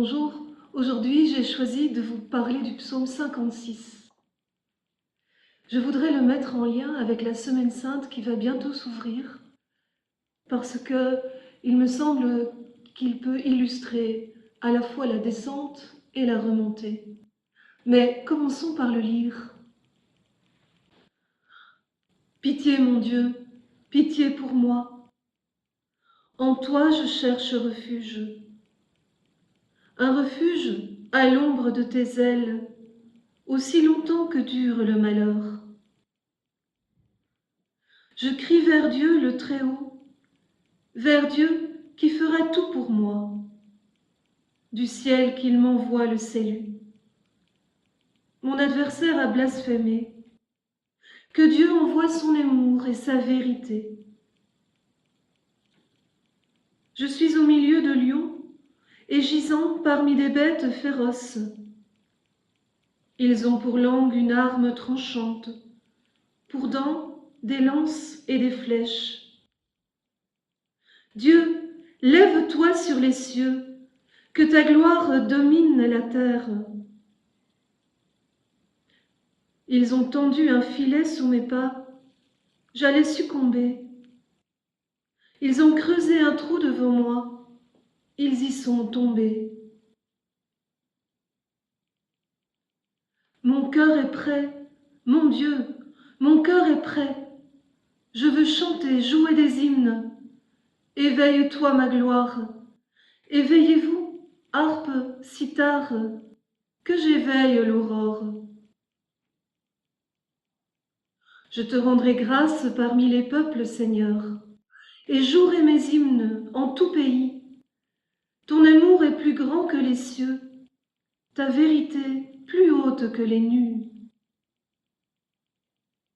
Bonjour, aujourd'hui j'ai choisi de vous parler du psaume 56. Je voudrais le mettre en lien avec la Semaine Sainte qui va bientôt s'ouvrir, parce que il me semble qu'il peut illustrer à la fois la descente et la remontée. Mais commençons par le lire. Pitié mon Dieu, pitié pour moi. En toi je cherche refuge. Un refuge à l'ombre de tes ailes, aussi longtemps que dure le malheur. Je crie vers Dieu le Très-Haut, vers Dieu qui fera tout pour moi, du ciel qu'il m'envoie le salut. Mon adversaire a blasphémé, que Dieu envoie son amour et sa vérité. Je suis au milieu de lions et gisant parmi des bêtes féroces. Ils ont pour langue une arme tranchante, pour dents des lances et des flèches. Dieu, lève-toi sur les cieux, que ta gloire domine la terre. Ils ont tendu un filet sous mes pas, j'allais succomber. Ils ont creusé un trou devant moi, ils y sont tombés. Mon cœur est prêt, mon Dieu, mon cœur est prêt. Je veux chanter, jouer des hymnes. Éveille-toi, ma gloire. Éveillez-vous, harpe, cithare, que j'éveille l'aurore. Je te rendrai grâce parmi les peuples, Seigneur, et jouerai mes hymnes en tout pays. Ton amour est plus grand que les cieux, ta vérité plus haute que les nues.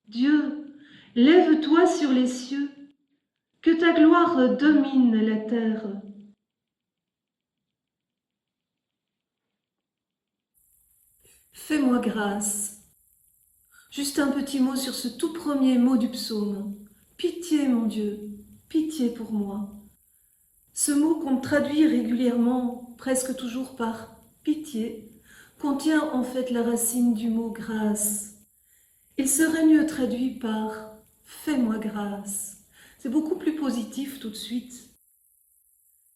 Dieu, lève-toi sur les cieux, que ta gloire domine la terre. Fais-moi grâce. Juste un petit mot sur ce tout premier mot du psaume. Pitié, mon Dieu, pitié pour moi. Ce mot qu'on traduit régulièrement, presque toujours par pitié, contient en fait la racine du mot grâce. Il serait mieux traduit par fais-moi grâce. C'est beaucoup plus positif tout de suite.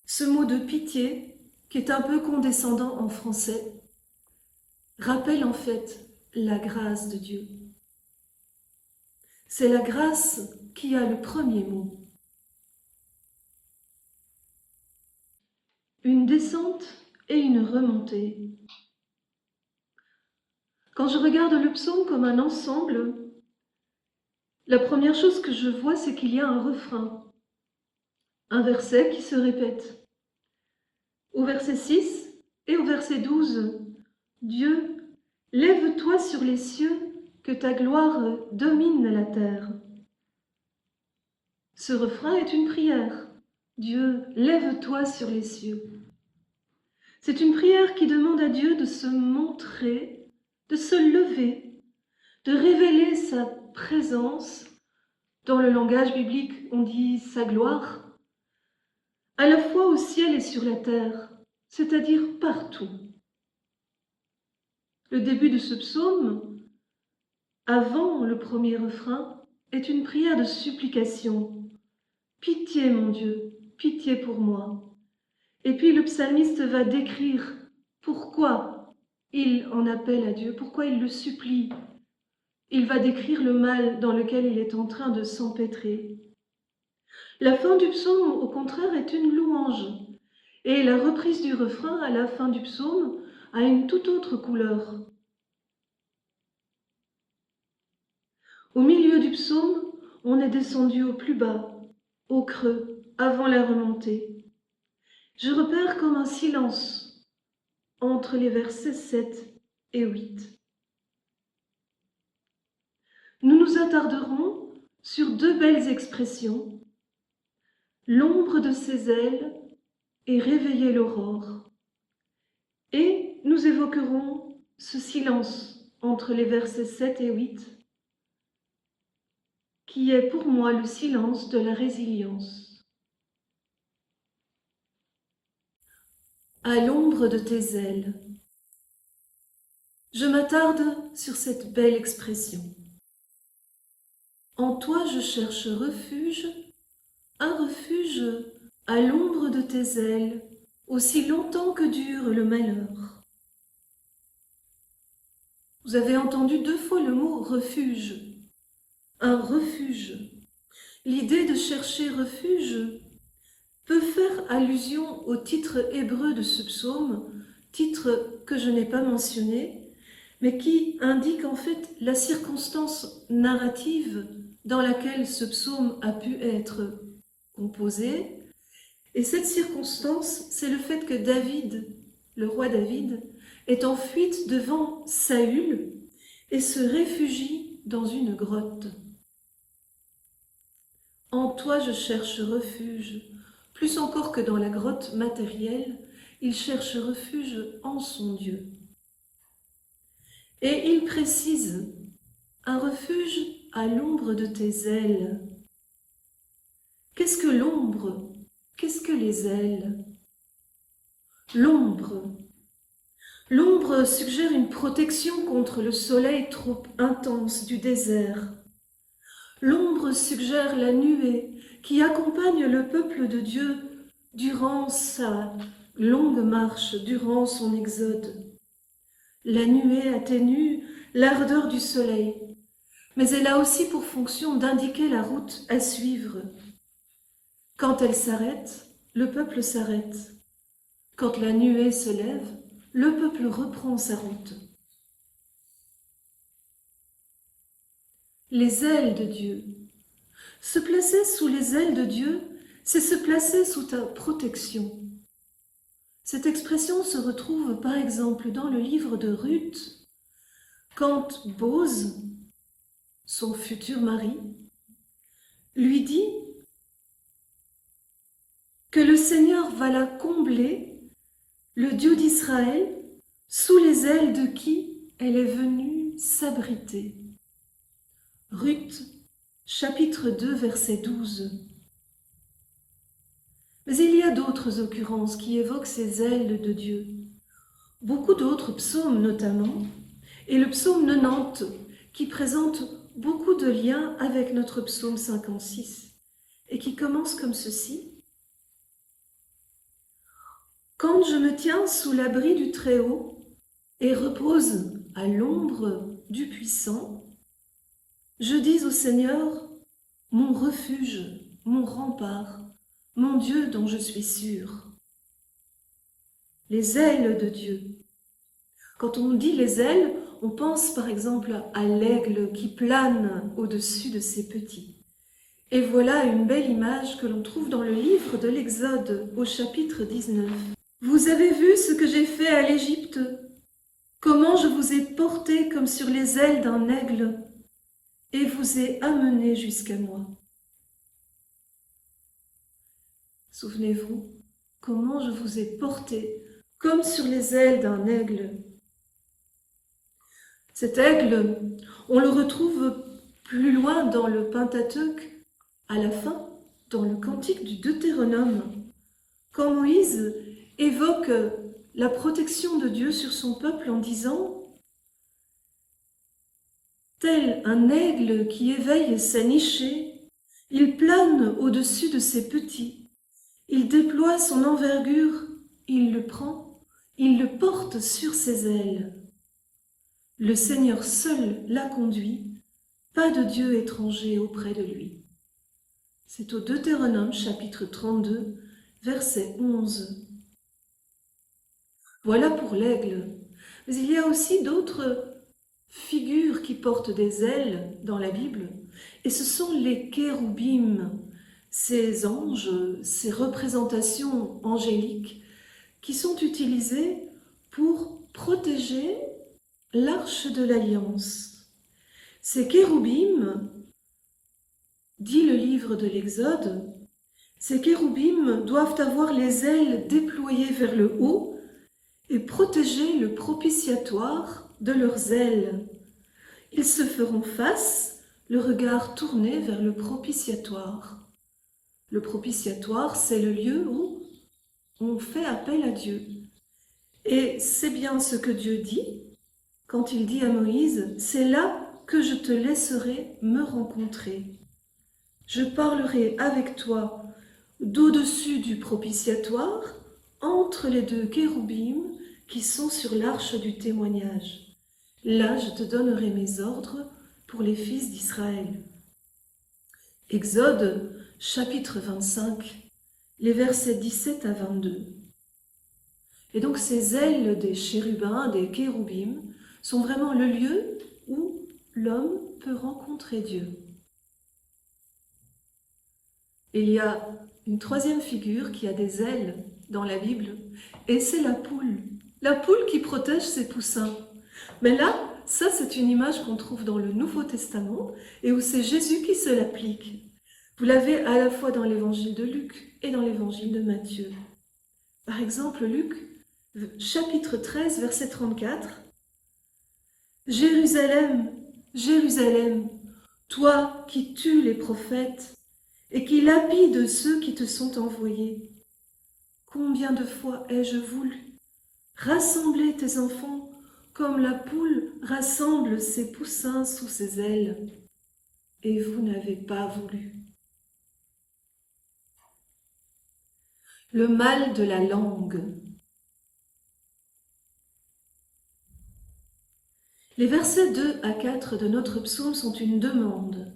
Ce mot de pitié, qui est un peu condescendant en français, rappelle en fait la grâce de Dieu. C'est la grâce qui a le premier mot. Une descente et une remontée. Quand je regarde le psaume comme un ensemble, la première chose que je vois, c'est qu'il y a un refrain, un verset qui se répète. Au verset 6 et au verset 12, Dieu, lève-toi sur les cieux, que ta gloire domine la terre. Ce refrain est une prière. Dieu, lève-toi sur les cieux. C'est une prière qui demande à Dieu de se montrer, de se lever, de révéler sa présence. Dans le langage biblique, on dit sa gloire, à la fois au ciel et sur la terre, c'est-à-dire partout. Le début de ce psaume, avant le premier refrain, est une prière de supplication. Pitié, mon Dieu, pitié pour moi. Et puis le psalmiste va décrire pourquoi il en appelle à Dieu, pourquoi il le supplie. Il va décrire le mal dans lequel il est en train de s'empêtrer. La fin du psaume, au contraire, est une louange. Et la reprise du refrain à la fin du psaume a une toute autre couleur. Au milieu du psaume, on est descendu au plus bas, au creux, avant la remontée. Je repère comme un silence entre les versets 7 et 8. Nous nous attarderons sur deux belles expressions, l'ombre de ses ailes et réveiller l'aurore. Et nous évoquerons ce silence entre les versets 7 et 8, qui est pour moi le silence de la résilience. à l'ombre de tes ailes. Je m'attarde sur cette belle expression. En toi je cherche refuge, un refuge à l'ombre de tes ailes, aussi longtemps que dure le malheur. Vous avez entendu 2 fois le mot refuge. Un refuge. L'idée de chercher refuge peut faire allusion au titre hébreu de ce psaume, titre que je n'ai pas mentionné, mais qui indique en fait la circonstance narrative dans laquelle ce psaume a pu être composé. Et cette circonstance, c'est le fait que David, le roi David, est en fuite devant Saül et se réfugie dans une grotte. En toi je cherche refuge. Plus encore que dans la grotte matérielle, il cherche refuge en son Dieu. Et il précise, un refuge à l'ombre de tes ailes. Qu'est-ce que l'ombre? Qu'est-ce que les ailes? L'ombre. L'ombre suggère une protection contre le soleil trop intense du désert. L'ombre suggère la nuée qui accompagne le peuple de Dieu durant sa longue marche, durant son exode. La nuée atténue l'ardeur du soleil, mais elle a aussi pour fonction d'indiquer la route à suivre. Quand elle s'arrête, le peuple s'arrête. Quand la nuée se lève, le peuple reprend sa route. Les ailes de Dieu. Se placer sous les ailes de Dieu, c'est se placer sous ta protection. Cette expression se retrouve par exemple dans le livre de Ruth, quand Bose, son futur mari, lui dit que le Seigneur va la combler, le Dieu d'Israël, sous les ailes de qui elle est venue s'abriter. Ruth, chapitre 2, verset 12. Mais il y a d'autres occurrences qui évoquent ces ailes de Dieu. Beaucoup d'autres psaumes notamment, et le psaume 90 qui présente beaucoup de liens avec notre psaume 56 et qui commence comme ceci. Quand je me tiens sous l'abri du Très-Haut et repose à l'ombre du Puissant, je dis au Seigneur, mon refuge, mon rempart, mon Dieu dont je suis sûr. Les ailes de Dieu. Quand on dit les ailes, on pense par exemple à l'aigle qui plane au-dessus de ses petits. Et voilà une belle image que l'on trouve dans le livre de l'Exode au chapitre 19. Vous avez vu ce que j'ai fait à l'Égypte, comment je vous ai porté comme sur les ailes d'un aigle et vous ai amené jusqu'à moi. Souvenez-vous, comment je vous ai porté comme sur les ailes d'un aigle. Cet aigle, on le retrouve plus loin dans le Pentateuque, à la fin, dans le cantique du Deutéronome, quand Moïse évoque la protection de Dieu sur son peuple en disant « Tel un aigle qui éveille sa nichée, il plane au-dessus de ses petits, il déploie son envergure, il le prend, il le porte sur ses ailes. Le Seigneur seul l'a conduit, pas de Dieu étranger auprès de lui. » C'est au Deutéronome chapitre 32, verset 11. Voilà pour l'aigle. Mais il y a aussi d'autres figures qui portent des ailes dans la Bible, et ce sont les kéroubim, ces anges, ces représentations angéliques qui sont utilisées pour protéger l'arche de l'Alliance. Ces kéroubim, dit le livre de l'Exode, ces kéroubim doivent avoir les ailes déployées vers le haut et protéger le propitiatoire de leurs ailes. Ils se feront face, le regard tourné vers le propitiatoire. Le propitiatoire, c'est le lieu où on fait appel à Dieu, Et c'est bien ce que Dieu dit quand il dit à Moïse, « C'est là que je te laisserai me rencontrer. Je parlerai avec toi d'au-dessus du propitiatoire, entre les deux kéroubim qui sont sur l'arche du témoignage. Là, je te donnerai mes ordres pour les fils d'Israël. » Exode, chapitre 25, les versets 17 à 22. Et donc ces ailes des chérubins, des kéroubim, sont vraiment le lieu où l'homme peut rencontrer Dieu. Il y a une troisième figure qui a des ailes dans la Bible, et c'est la poule qui protège ses poussins. Mais là, ça c'est une image qu'on trouve dans le Nouveau Testament, et où c'est Jésus qui se l'applique. Vous l'avez à la fois dans l'évangile de Luc et dans l'évangile de Matthieu. Par exemple, Luc, chapitre 13, verset 34. « Jérusalem, Jérusalem, toi qui tues les prophètes et qui lapides ceux qui te sont envoyés, combien de fois ai-je voulu rassembler tes enfants comme la poule rassemble ses poussins sous ses ailes, et vous n'avez pas voulu. » Le mal de la langue. Les versets 2 à 4 de notre psaume sont une demande.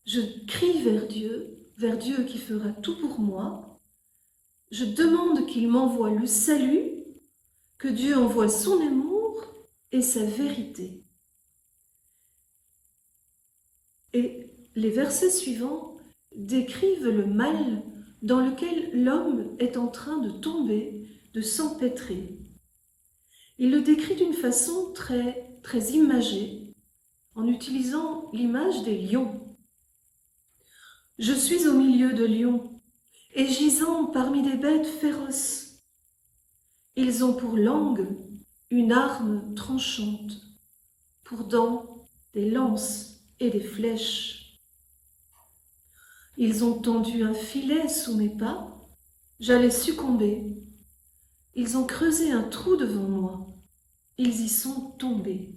Je crie vers Dieu qui fera tout pour moi. Je demande qu'il m'envoie le salut, que Dieu envoie son amour et sa vérité. Et les versets suivants décrivent le mal dans lequel l'homme est en train de tomber, de s'empêtrer. Il le décrit d'une façon très, très imagée, en utilisant l'image des lions. « Je suis au milieu de lions, et gisant parmi des bêtes féroces. Ils ont pour langue une arme tranchante, pour dents des lances et des flèches. Ils ont tendu un filet sous mes pas, j'allais succomber. Ils ont creusé un trou devant moi, ils y sont tombés. »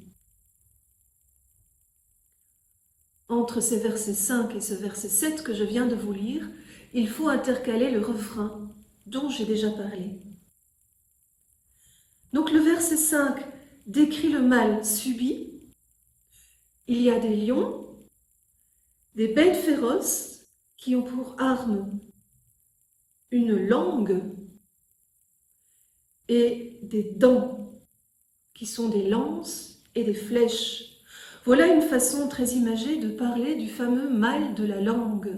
Entre ces versets 5 et ce verset 7 que je viens de vous lire, il faut intercaler le refrain dont j'ai déjà parlé. Donc le verset 5 décrit le mal subi. Il y a des lions, des bêtes féroces qui ont pour arme une langue et des dents qui sont des lances et des flèches. Voilà une façon très imagée de parler du fameux mal de la langue.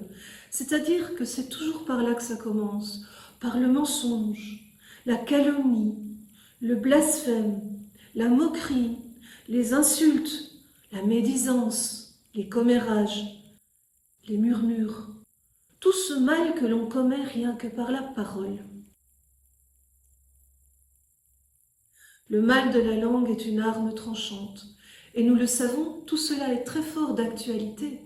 C'est-à-dire que c'est toujours par là que ça commence, par le mensonge, la calomnie, le blasphème, la moquerie, les insultes, la médisance, les commérages, les murmures, tout ce mal que l'on commet rien que par la parole. Le mal de la langue est une arme tranchante, et nous le savons, tout cela est très fort d'actualité.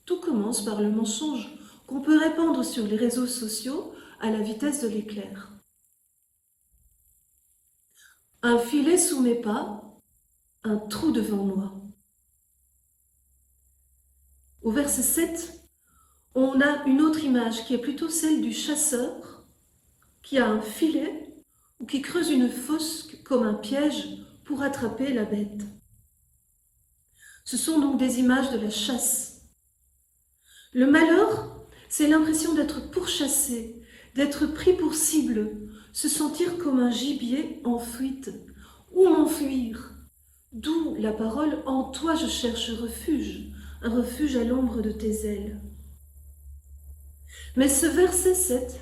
Tout commence par le mensonge qu'on peut répandre sur les réseaux sociaux à la vitesse de l'éclair. Un filet sous mes pas, un trou devant moi. Au verset 7, on a une autre image qui est plutôt celle du chasseur qui a un filet ou qui creuse une fosse comme un piège pour attraper la bête. Ce sont donc des images de la chasse. Le malheur, c'est l'impression d'être pourchassé, d'être pris pour cible, se sentir comme un gibier en fuite. Où m'enfuir? D'où la parole « En toi je cherche refuge », un refuge à l'ombre de tes ailes. Mais ce verset 7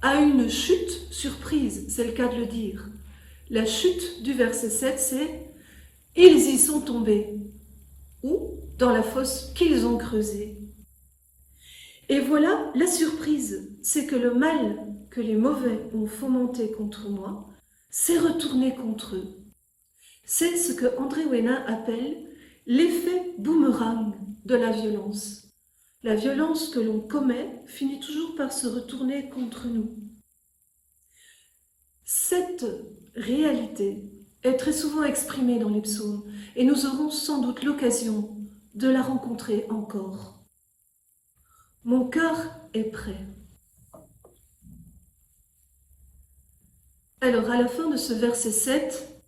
a une chute surprise, c'est le cas de le dire. La chute du verset 7, c'est « Ils y sont tombés » ou dans la fosse qu'ils ont creusée. Et voilà la surprise, c'est que le mal que les mauvais ont fomenté contre moi s'est retourné contre eux. C'est ce que André Ouénin appelle l'effet boomerang de la violence. La violence que l'on commet finit toujours par se retourner contre nous. Cette réalité est très souvent exprimée dans les psaumes et nous aurons sans doute l'occasion de la rencontrer encore. Mon cœur est prêt. Alors, à la fin de ce verset 7,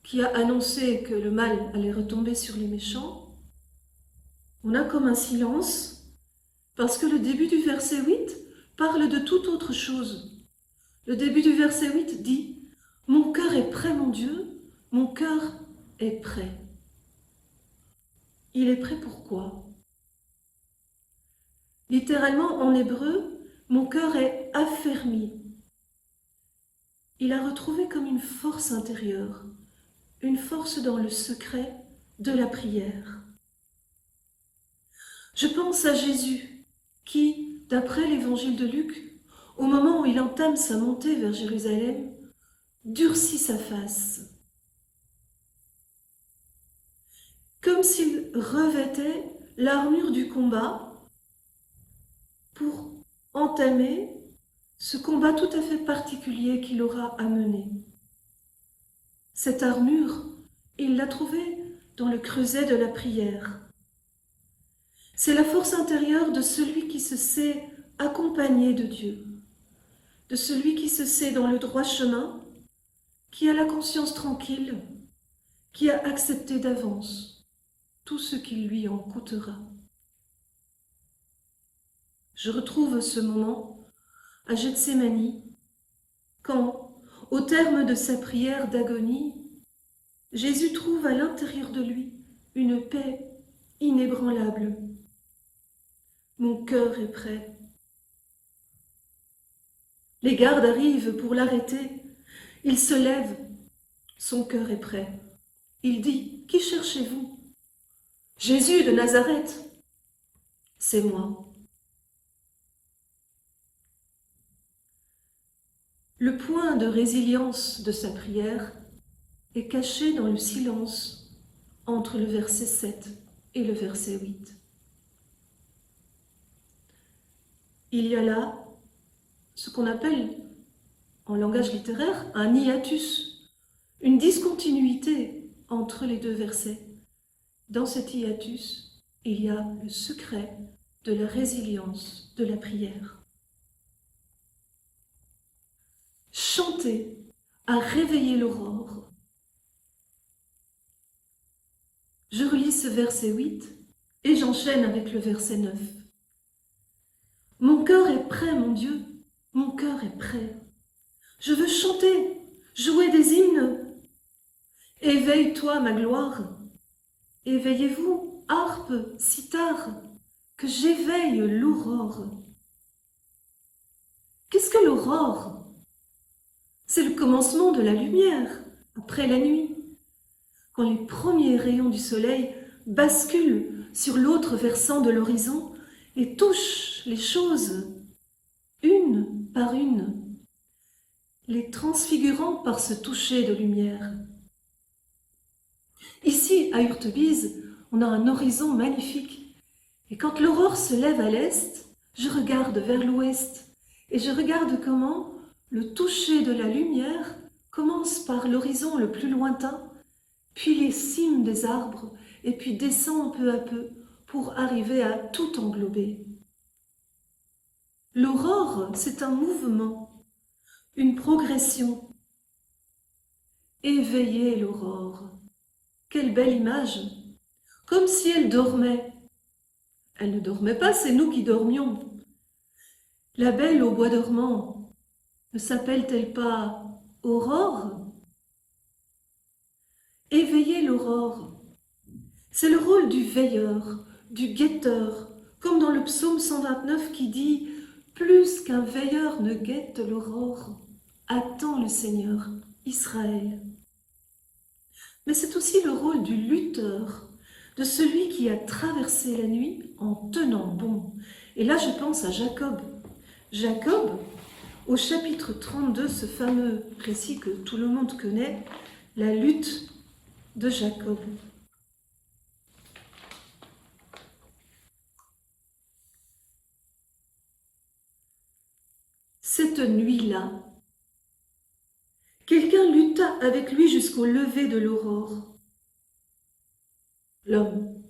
qui a annoncé que le mal allait retomber sur les méchants, on a comme un silence, parce que le début du verset 8 parle de toute autre chose. Le début du verset 8 dit « Mon cœur est prêt, mon Dieu, mon cœur est prêt. » Il est prêt pour quoi? Littéralement, en hébreu, mon cœur est affermi. Il a retrouvé comme une force intérieure, une force dans le secret de la prière. Je pense à Jésus qui, d'après l'évangile de Luc, au moment où il entame sa montée vers Jérusalem, durcit sa face, comme s'il revêtait l'armure du combat pour entamer ce combat tout à fait particulier qu'il aura à mener. Cette armure, il l'a trouvée dans le creuset de la prière. C'est la force intérieure de celui qui se sait accompagné de Dieu, de celui qui se sait dans le droit chemin, qui a la conscience tranquille, qui a accepté d'avance tout ce qui lui en coûtera. Je retrouve ce moment à Gethsémani, quand, au terme de sa prière d'agonie, Jésus trouve à l'intérieur de lui une paix inébranlable. Mon cœur est prêt. Les gardes arrivent pour l'arrêter. Il se lève. Son cœur est prêt. Il dit, « Qui cherchez-vous » ? « Jésus de Nazareth. » « C'est moi. » Le point de résilience de sa prière est caché dans le silence entre le verset 7 et le verset 8. Il y a là ce qu'on appelle, en langage littéraire, un hiatus, une discontinuité entre les deux versets. Dans cet hiatus, il y a le secret de la résilience de la prière. Chanter a réveillé l'aurore. Je relis ce verset 8 et j'enchaîne avec le verset 9. Mon cœur est prêt, mon Dieu, mon cœur est prêt. Je veux chanter, jouer des hymnes. Éveille-toi, ma gloire. Éveillez-vous, harpe, cithare, que j'éveille l'aurore. Qu'est-ce que l'aurore? C'est le commencement de la lumière, après la nuit, quand les premiers rayons du soleil basculent sur l'autre versant de l'horizon et touchent les choses, une par une, les transfigurant par ce toucher de lumière. Ici, à Urtebise, on a un horizon magnifique. Et quand l'aurore se lève à l'est, je regarde vers l'ouest et je regarde comment le toucher de la lumière commence par l'horizon le plus lointain, puis les cimes des arbres, et puis descend peu à peu pour arriver à tout englober. L'aurore, c'est un mouvement, une progression. Éveiller l'aurore. Quelle belle image! Comme si elle dormait. Elle ne dormait pas, c'est nous qui dormions. La belle au bois dormant ne s'appelle-t-elle pas Aurore? Éveiller l'aurore, c'est le rôle du veilleur, du guetteur, comme dans le psaume 129 qui dit « Plus qu'un veilleur ne guette l'aurore, attend le Seigneur, Israël. » Mais c'est aussi le rôle du lutteur, de celui qui a traversé la nuit en tenant bon. Et là, je pense à Jacob. Jacob, au chapitre 32, ce fameux récit que tout le monde connaît, la lutte de Jacob. Cette nuit-là, avec lui jusqu'au lever de l'aurore. L'homme,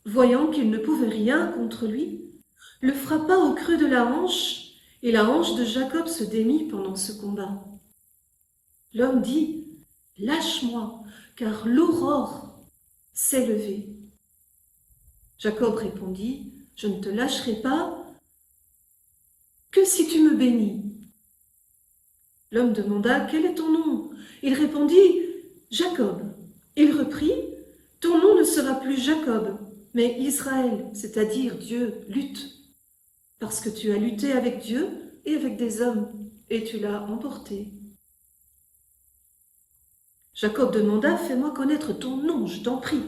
voyant qu'il ne pouvait rien contre lui, le frappa au creux de la hanche, et la hanche de Jacob se démit pendant ce combat. L'homme dit, « Lâche-moi, car l'aurore s'est levée. » Jacob répondit, « Je ne te lâcherai pas que si tu me bénis. » L'homme demanda, « Quel est ton nom ?» Il répondit, « Jacob. » Il reprit, « Ton nom ne sera plus Jacob, mais Israël, c'est-à-dire Dieu lutte, parce que tu as lutté avec Dieu et avec des hommes, et tu l'as emporté. » Jacob demanda, « Fais-moi connaître ton nom, je t'en prie. »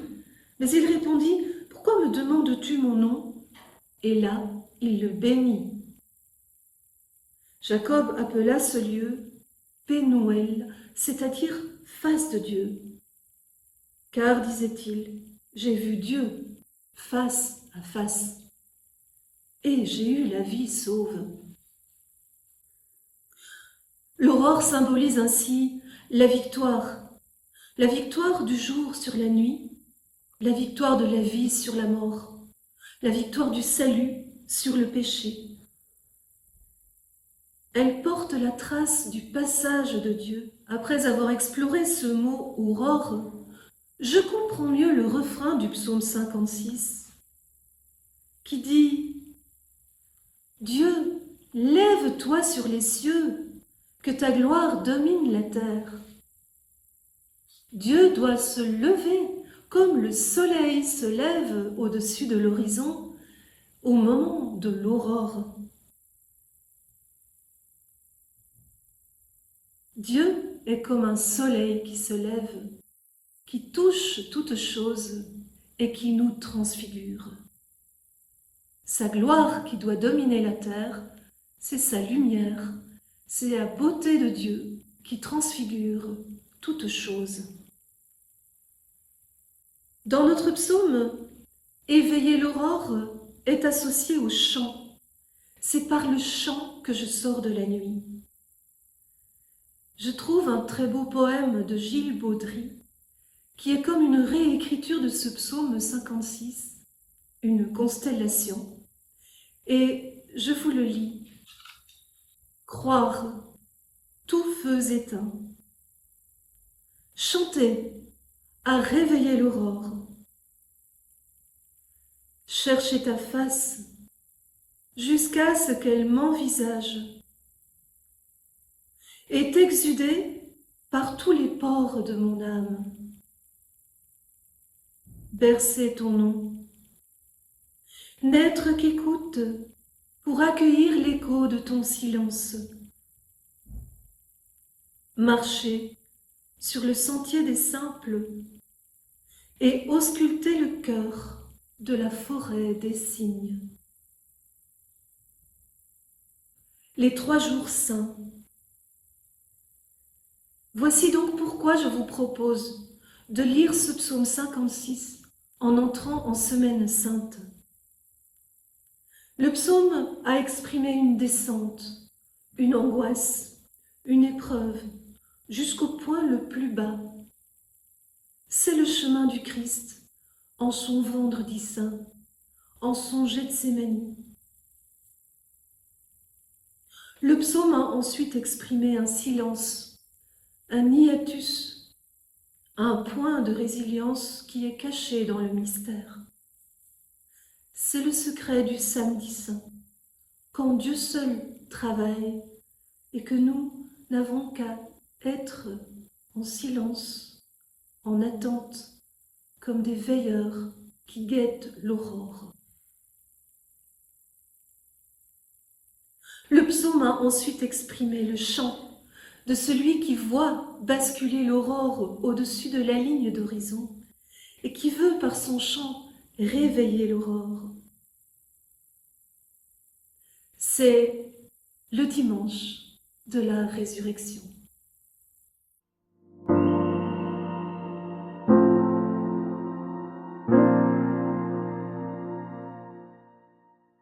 Mais il répondit, « Pourquoi me demandes-tu mon nom ?» Et là, il le bénit. Jacob appela ce lieu Pénuel, c'est-à-dire face de Dieu. Car, disait-il, j'ai vu Dieu face à face, et j'ai eu la vie sauve. L'aurore symbolise ainsi la victoire du jour sur la nuit, la victoire de la vie sur la mort, la victoire du salut sur le péché. Elle porte la trace du passage de Dieu. Après avoir exploré ce mot « aurore », je comprends mieux le refrain du psaume 56 qui dit « Dieu, lève-toi sur les cieux, que ta gloire domine la terre. » Dieu doit se lever comme le soleil se lève au-dessus de l'horizon au moment de l'aurore. Dieu est comme un soleil qui se lève, qui touche toutes choses et qui nous transfigure. Sa gloire qui doit dominer la terre, c'est sa lumière, c'est la beauté de Dieu qui transfigure toutes choses. Dans notre psaume, éveiller l'aurore est associé au chant. C'est par le chant que je sors de la nuit. Je trouve un très beau poème de Gilles Baudry qui est comme une réécriture de ce psaume 56, une constellation. Et je vous le lis. Croire, tout feu éteint. Chanter, à réveiller l'aurore. Chercher ta face, jusqu'à ce qu'elle m'envisage. Et t'exuder par tous les pores de mon âme. Bercer ton nom. N'être qu'écoute pour accueillir l'écho de ton silence. Marcher sur le sentier des simples et ausculter le cœur de la forêt des cygnes. Les 3 jours saints. Voici donc pourquoi je vous propose de lire ce psaume 56 en entrant en semaine sainte. Le psaume a exprimé une descente, une angoisse, une épreuve, jusqu'au point le plus bas. C'est le chemin du Christ en son vendredi saint, en son Gethsémani. Le psaume a ensuite exprimé un silence, un hiatus, un point de résilience qui est caché dans le mystère. C'est le secret du samedi saint, quand Dieu seul travaille et que nous n'avons qu'à être en silence, en attente, comme des veilleurs qui guettent l'aurore. Le psaume a ensuite exprimé le chant de celui qui voit basculer l'aurore au-dessus de la ligne d'horizon et qui veut par son chant réveiller l'aurore. C'est le dimanche de la résurrection.